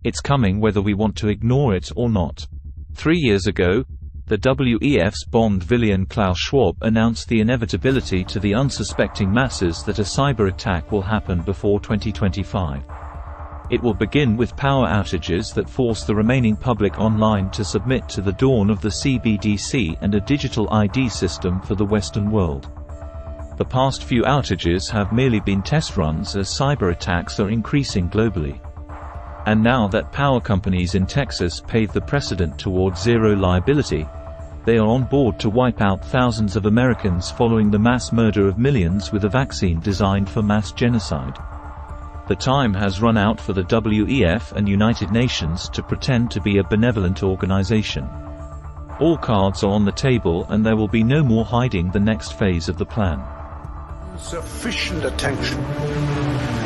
It's coming whether we want to ignore it or not. 3 years ago, the WEF's Bond villain Klaus Schwab announced the inevitability to the unsuspecting masses that a cyber attack will happen before 2025. It will begin with power outages that force the remaining public online to submit to the dawn of the CBDC and a digital ID system for the Western world. The past few outages have merely been test runs as cyber attacks are increasing globally. And now that power companies in Texas paved the precedent toward zero liability, they are on board to wipe out thousands of Americans following the mass murder of millions with a vaccine designed for mass genocide. The time has run out for the WEF and United Nations to pretend to be a benevolent organization. All cards are on the table and there will be no more hiding the next phase of the plan. Sufficient attention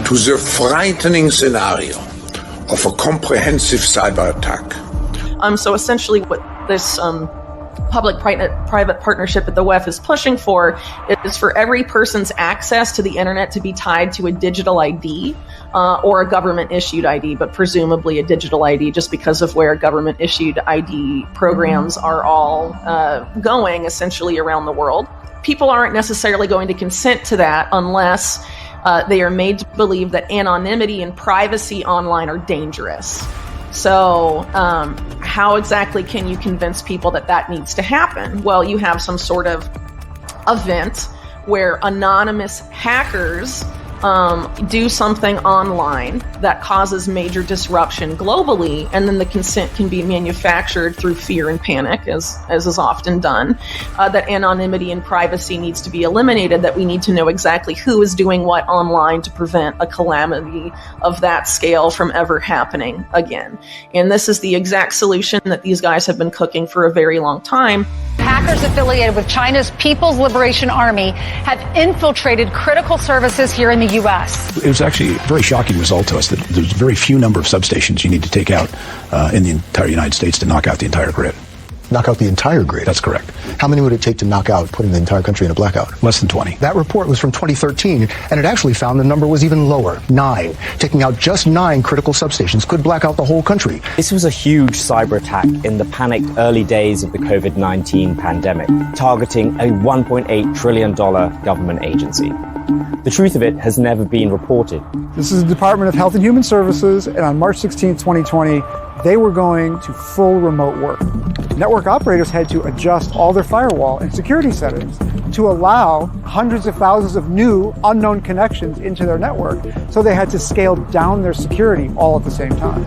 to the frightening scenario of a comprehensive cyber attack. So essentially what this public-private partnership that the WEF is pushing for is for every person's access to the internet to be tied to a digital ID or a government-issued ID, but presumably a digital ID just because of where government-issued ID programs are all going essentially around the world. People aren't necessarily going to consent to that unless they are made to believe that anonymity and privacy online are dangerous. So how exactly can you convince people that that needs to happen? Well, you have some sort of event where anonymous hackers do something online that causes major disruption globally, and then the consent can be manufactured through fear and panic, as is often done, that anonymity and privacy needs to be eliminated, that we need to know exactly who is doing what online to prevent a calamity of that scale from ever happening again. And this is the exact solution that these guys have been cooking for a very long time. Hackers affiliated with China's People's Liberation Army have infiltrated critical services here in the U.S. It was actually a very shocking result to us that there's a very few number of substations you need to take out in the entire United States to knock out the entire grid. Knock out the entire grid? That's correct. How many would it take to knock out, putting the entire country in a blackout? Less than 20. That report was from 2013, and it actually found the number was even lower, 9. Taking out just 9 critical substations could black out the whole country. This was a huge cyber attack in the panicked early days of the COVID-19 pandemic, targeting a $1.8 trillion government agency. The truth of it has never been reported. This is the Department of Health and Human Services, and on March 16, 2020, they were going to full remote work. Network operators had to adjust all their firewall and security settings to allow hundreds of thousands of new unknown connections into their network, so they had to scale down their security all at the same time.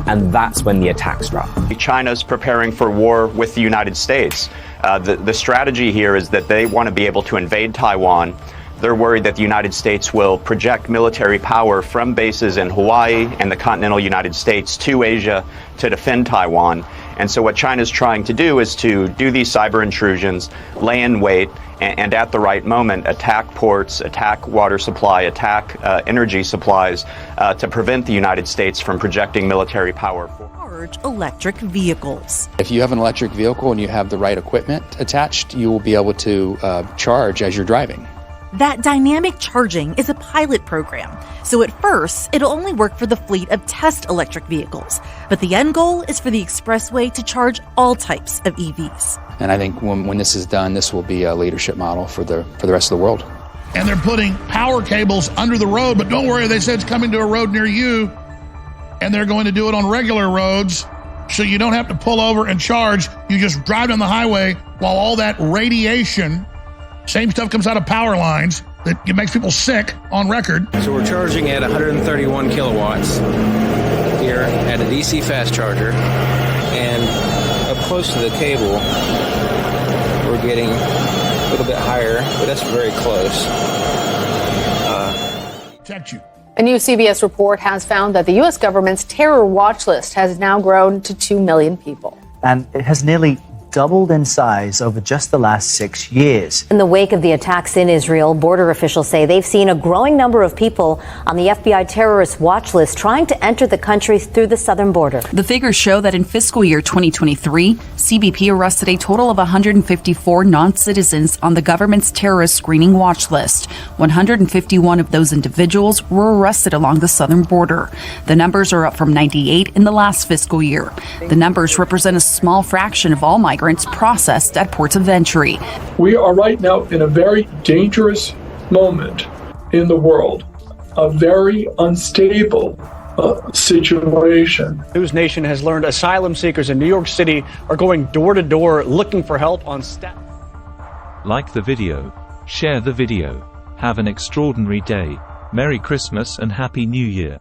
And that's when the attack struck. China's preparing for war with the United States. The strategy here is that they want to be able to invade Taiwan. They're worried that the United States will project military power from bases in Hawaii and the continental United States to Asia to defend Taiwan. And so what China's trying to do is to do these cyber intrusions, lay in wait, and at the right moment attack ports, attack water supply, attack energy supplies to prevent the United States from projecting military power. Electric vehicles. If you have an electric vehicle and you have the right equipment attached, you will be able to charge as you're driving. That dynamic charging is a pilot program, so at first it'll only work for the fleet of test electric vehicles, but the end goal is for the expressway to charge all types of EVs. And I think when this is done, this will be a leadership model for the rest of the world. And they're putting power cables under the road, but don't worry, they said it's coming to a road near you, and they're going to do it on regular roads, so you don't have to pull over and charge. You just drive down the highway while all that radiation, same stuff comes out of power lines that it makes people sick on record. So we're charging at 131 kilowatts here at a DC fast charger, and up close to the cable we're getting a little bit higher, but that's very close. Protect you. A new CBS report has found that the U.S. government's terror watch list has now grown to 2 million people. And it has nearly doubled in size over just the last 6 years. In the wake of the attacks in Israel, border officials say they've seen a growing number of people on the FBI terrorist watch list trying to enter the country through the southern border. The figures show that in fiscal year 2023, CBP arrested a total of 154 non-citizens on the government's terrorist screening watch list. 151 of those individuals were arrested along the southern border. The numbers are up from 98 in the last fiscal year. The numbers represent a small fraction of all migrants processed at ports of entry. We are right now in a very dangerous moment in the world, a very unstable situation. News Nation has learned asylum seekers in New York City are going door to door looking for help on staff. Like the video, share the video. Have an extraordinary day. Merry Christmas and Happy New Year.